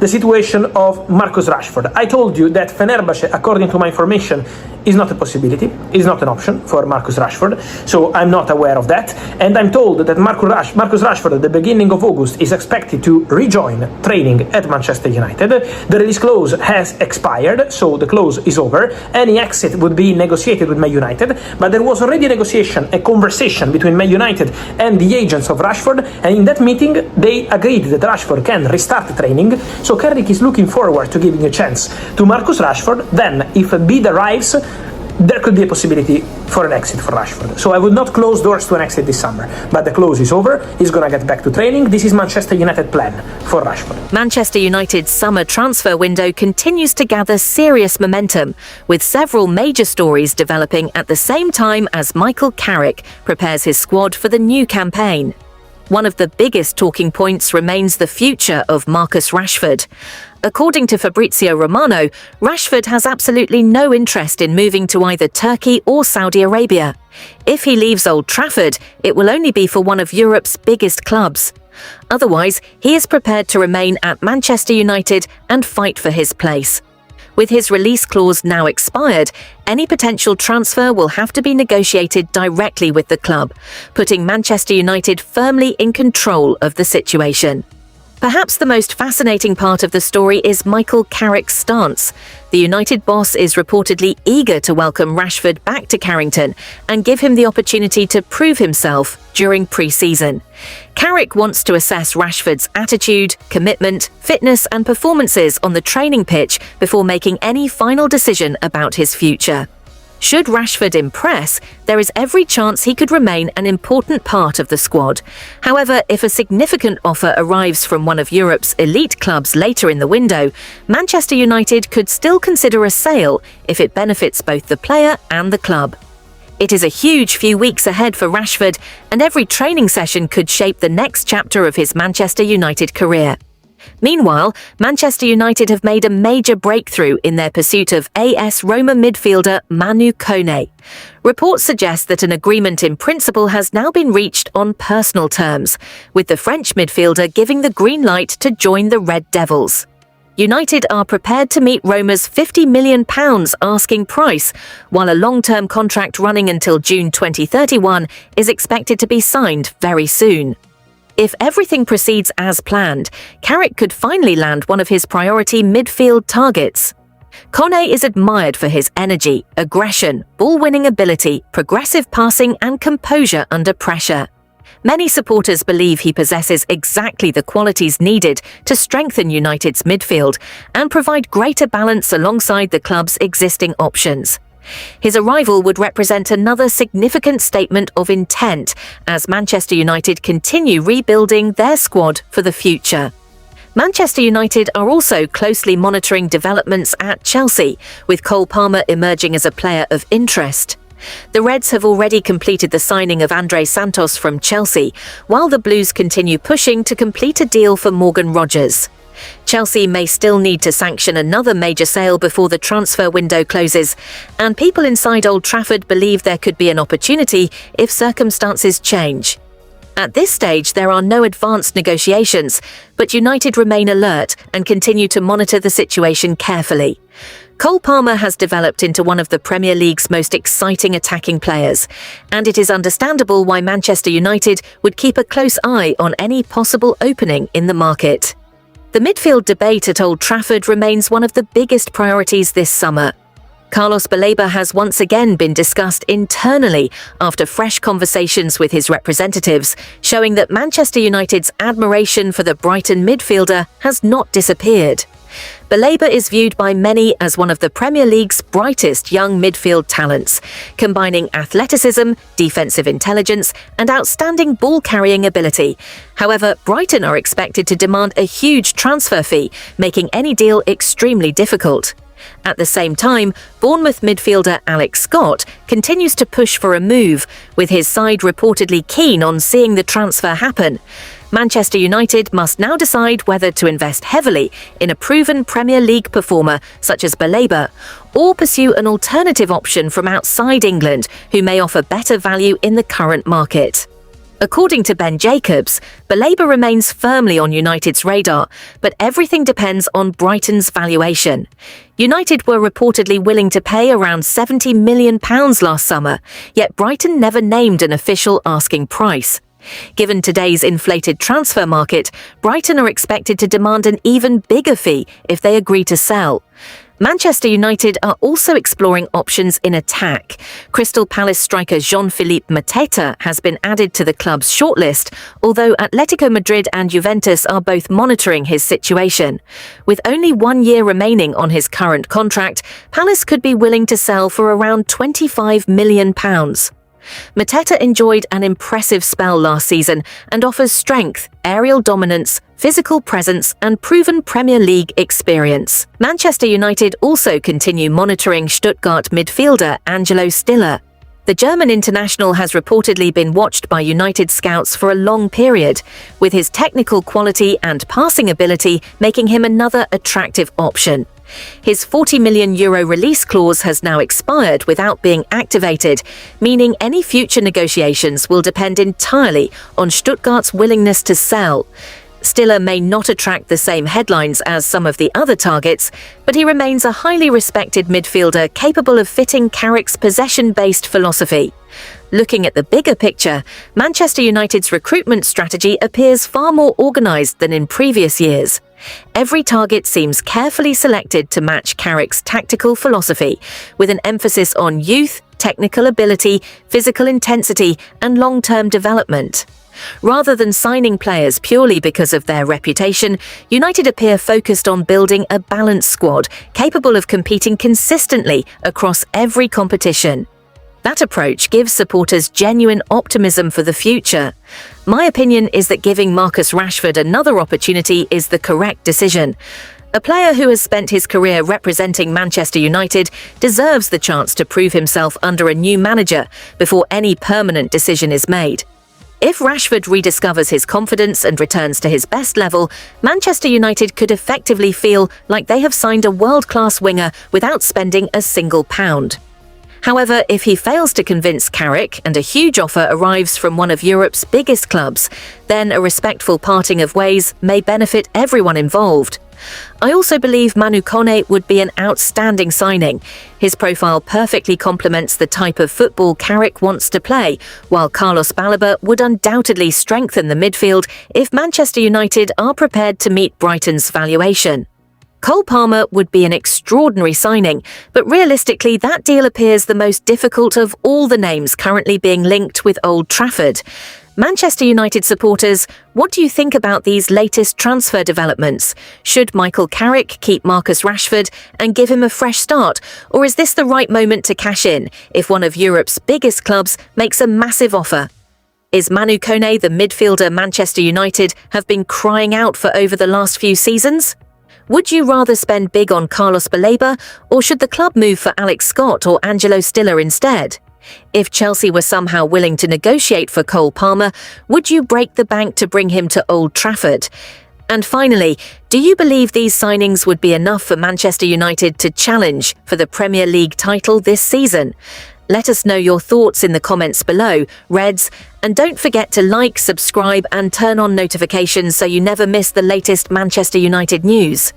the situation of Marcus Rashford. I told you that Fenerbahce, according to my information, is not a possibility, is not an option for Marcus Rashford, so I'm not aware of that. And I'm told that Marcus Rashford at the beginning of August is expected to rejoin training at Manchester United. The release clause has expired, so the clause is over. Any exit would be negotiated with Man United, but there was already a conversation between Man United and the agents of Rashford, and in that meeting they agreed that Rashford can restart training, so Carrick is looking forward to giving a chance to Marcus Rashford. Then, if a bid arrives, there could be a possibility for an exit for Rashford. So I would not close doors to an exit this summer, but the clause is over. He's going to get back to training. This is Manchester United plan for Rashford. Manchester United's summer transfer window continues to gather serious momentum, with several major stories developing at the same time as Michael Carrick prepares his squad for the new campaign. One of the biggest talking points remains the future of Marcus Rashford. According to Fabrizio Romano, Rashford has absolutely no interest in moving to either Turkey or Saudi Arabia. If he leaves Old Trafford, it will only be for one of Europe's biggest clubs. Otherwise, he is prepared to remain at Manchester United and fight for his place. With his release clause now expired, any potential transfer will have to be negotiated directly with the club, putting Manchester United firmly in control of the situation. Perhaps the most fascinating part of the story is Michael Carrick's stance. The United boss is reportedly eager to welcome Rashford back to Carrington and give him the opportunity to prove himself during pre-season. Carrick wants to assess Rashford's attitude, commitment, fitness and performances on the training pitch before making any final decision about his future. Should Rashford impress, there is every chance he could remain an important part of the squad. However, if a significant offer arrives from one of Europe's elite clubs later in the window, Manchester United could still consider a sale if it benefits both the player and the club. It is a huge few weeks ahead for Rashford, and every training session could shape the next chapter of his Manchester United career. Meanwhile, Manchester United have made a major breakthrough in their pursuit of AS Roma midfielder Manu Kone. Reports suggest that an agreement in principle has now been reached on personal terms, with the French midfielder giving the green light to join the Red Devils. United are prepared to meet Roma's £50 million asking price, while a long-term contract running until June 2031 is expected to be signed very soon. If everything proceeds as planned, Carrick could finally land one of his priority midfield targets. Kone is admired for his energy, aggression, ball-winning ability, progressive passing and composure under pressure. Many supporters believe he possesses exactly the qualities needed to strengthen United's midfield and provide greater balance alongside the club's existing options. His arrival would represent another significant statement of intent as Manchester United continue rebuilding their squad for the future. Manchester United are also closely monitoring developments at Chelsea, with Cole Palmer emerging as a player of interest. The Reds have already completed the signing of Andre Santos from Chelsea, while the Blues continue pushing to complete a deal for Morgan Rogers. Chelsea may still need to sanction another major sale before the transfer window closes, and people inside Old Trafford believe there could be an opportunity if circumstances change. At this stage, there are no advanced negotiations, but United remain alert and continue to monitor the situation carefully. Cole Palmer has developed into one of the Premier League's most exciting attacking players, and it is understandable why Manchester United would keep a close eye on any possible opening in the market. The midfield debate at Old Trafford remains one of the biggest priorities this summer. Carlos Baleba has once again been discussed internally after fresh conversations with his representatives, showing that Manchester United's admiration for the Brighton midfielder has not disappeared. Baleba is viewed by many as one of the Premier League's brightest young midfield talents, combining athleticism, defensive intelligence, and outstanding ball-carrying ability. However, Brighton are expected to demand a huge transfer fee, making any deal extremely difficult. At the same time, Bournemouth midfielder Alex Scott continues to push for a move, with his side reportedly keen on seeing the transfer happen. Manchester United must now decide whether to invest heavily in a proven Premier League performer such as Baleba, or pursue an alternative option from outside England who may offer better value in the current market. According to Ben Jacobs, Baleba remains firmly on United's radar, but everything depends on Brighton's valuation. United were reportedly willing to pay around £70 million last summer, yet Brighton never named an official asking price. Given today's inflated transfer market, Brighton are expected to demand an even bigger fee if they agree to sell. Manchester United are also exploring options in attack. Crystal Palace striker Jean-Philippe Mateta has been added to the club's shortlist, although Atletico Madrid and Juventus are both monitoring his situation. With only 1 year remaining on his current contract, Palace could be willing to sell for around £25 million. Mateta enjoyed an impressive spell last season and offers strength, aerial dominance, physical presence and proven Premier League experience. Manchester United also continue monitoring Stuttgart midfielder Angelo Stiller. The German international has reportedly been watched by United scouts for a long period, with his technical quality and passing ability making him another attractive option. His €40 million release clause has now expired without being activated, meaning any future negotiations will depend entirely on Stuttgart's willingness to sell. Stiller may not attract the same headlines as some of the other targets, but he remains a highly respected midfielder capable of fitting Carrick's possession-based philosophy. Looking at the bigger picture, Manchester United's recruitment strategy appears far more organised than in previous years. Every target seems carefully selected to match Carrick's tactical philosophy, with an emphasis on youth, technical ability, physical intensity, and long-term development. Rather than signing players purely because of their reputation, United appear focused on building a balanced squad capable of competing consistently across every competition. That approach gives supporters genuine optimism for the future. My opinion is that giving Marcus Rashford another opportunity is the correct decision. A player who has spent his career representing Manchester United deserves the chance to prove himself under a new manager before any permanent decision is made. If Rashford rediscovers his confidence and returns to his best level, Manchester United could effectively feel like they have signed a world-class winger without spending a single pound. However, if he fails to convince Carrick and a huge offer arrives from one of Europe's biggest clubs, then a respectful parting of ways may benefit everyone involved. I also believe Manu Kone would be an outstanding signing. His profile perfectly complements the type of football Carrick wants to play, while Carlos Baleba would undoubtedly strengthen the midfield if Manchester United are prepared to meet Brighton's valuation. Cole Palmer would be an extraordinary signing, but realistically that deal appears the most difficult of all the names currently being linked with Old Trafford. Manchester United supporters, what do you think about these latest transfer developments? Should Michael Carrick keep Marcus Rashford and give him a fresh start, or is this the right moment to cash in if one of Europe's biggest clubs makes a massive offer? Is Manu Kone the midfielder Manchester United have been crying out for over the last few seasons? Would you rather spend big on Carlos Baleba, or should the club move for Alex Scott or Angelo Stiller instead? If Chelsea were somehow willing to negotiate for Cole Palmer, would you break the bank to bring him to Old Trafford? And finally, do you believe these signings would be enough for Manchester United to challenge for the Premier League title this season? Let us know your thoughts in the comments below, Reds, and don't forget to like, subscribe and turn on notifications so you never miss the latest Manchester United news.